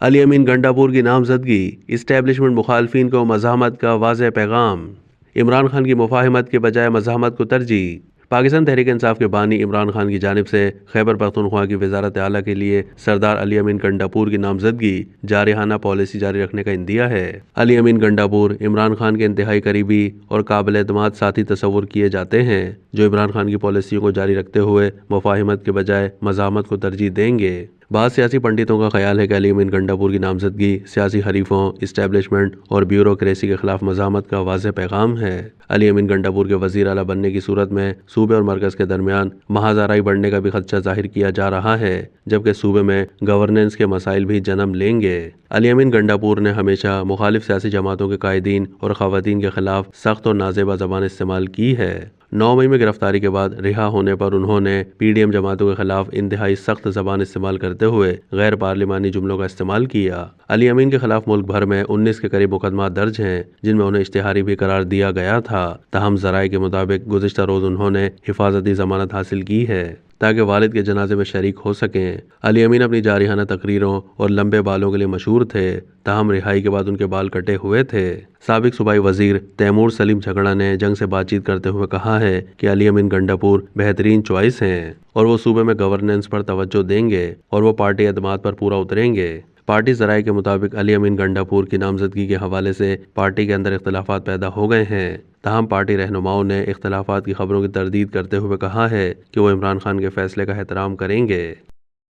علی امین گنڈاپور کی نامزدگی، اسٹیبلشمنٹ مخالفین کو مزاحمت کا واضح پیغام۔ عمران خان کی مفاہمت کے بجائے مزاحمت کو ترجیح۔ پاکستان تحریک انصاف کے بانی عمران خان کی جانب سے خیبر پختونخوا کی وزارت اعلیٰ کے لیے سردار علی امین گنڈاپور کی نامزدگی جارحانہ پالیسی جاری رکھنے کا عندیہ ہے۔ علی امین گنڈاپور عمران خان کے انتہائی قریبی اور قابل اعتماد ساتھی تصور کیے جاتے ہیں، جو عمران خان کی پالیسیوں کو جاری رکھتے ہوئے مفاہمت کے بجائے مزاحمت کو ترجیح دیں گے۔ بعض سیاسی پنڈتوں کا خیال ہے کہ علی امین گنڈاپور کی نامزدگی سیاسی حریفوں، اسٹیبلشمنٹ اور بیوروکریسی کے خلاف مزاحمت کا واضح پیغام ہے۔ علی امین گنڈاپور کے وزیر اعلیٰ بننے کی صورت میں صوبے اور مرکز کے درمیان محاذ آرائی بڑھنے کا بھی خدشہ ظاہر کیا جا رہا ہے، جبکہ صوبے میں گورننس کے مسائل بھی جنم لیں گے۔ علی امین گنڈاپور نے ہمیشہ مخالف سیاسی جماعتوں کے قائدین اور خواتین کے خلاف سخت اور نازیبا زبان استعمال کی ہے۔ 9 مئی میں گرفتاری کے بعد رہا ہونے پر انہوں نے پی ڈی ایم جماعتوں کے خلاف انتہائی سخت زبان استعمال کرتے ہوئے غیر پارلیمانی جملوں کا استعمال کیا۔ علی امین کے خلاف ملک بھر میں 19 کے قریب مقدمات درج ہیں، جن میں انہیں اشتہاری بھی قرار دیا گیا تھا۔ تاہم ذرائع کے مطابق گزشتہ روز انہوں نے حفاظتی ضمانت حاصل کی ہے تاکہ والد کے جنازے میں شریک ہو سکیں۔ علی امین اپنی جارحانہ تقریروں اور لمبے بالوں کے لیے مشہور تھے، تاہم رہائی کے بعد ان کے بال کٹے ہوئے تھے۔ سابق صوبائی وزیر تیمور سلیم جھگڑا نے جنگ سے بات چیت کرتے ہوئے کہا ہے کہ علی امین گنڈاپور بہترین چوائس ہیں اور وہ صوبے میں گورننس پر توجہ دیں گے اور وہ پارٹی اعتماد پر پورا اتریں گے۔ پارٹی ذرائع کے مطابق علی امین گنڈاپور کی نامزدگی کے حوالے سے پارٹی کے اندر اختلافات پیدا ہو گئے ہیں، تاہم پارٹی رہنماؤں نے اختلافات کی خبروں کی تردید کرتے ہوئے کہا ہے کہ وہ عمران خان کے فیصلے کا احترام کریں گے۔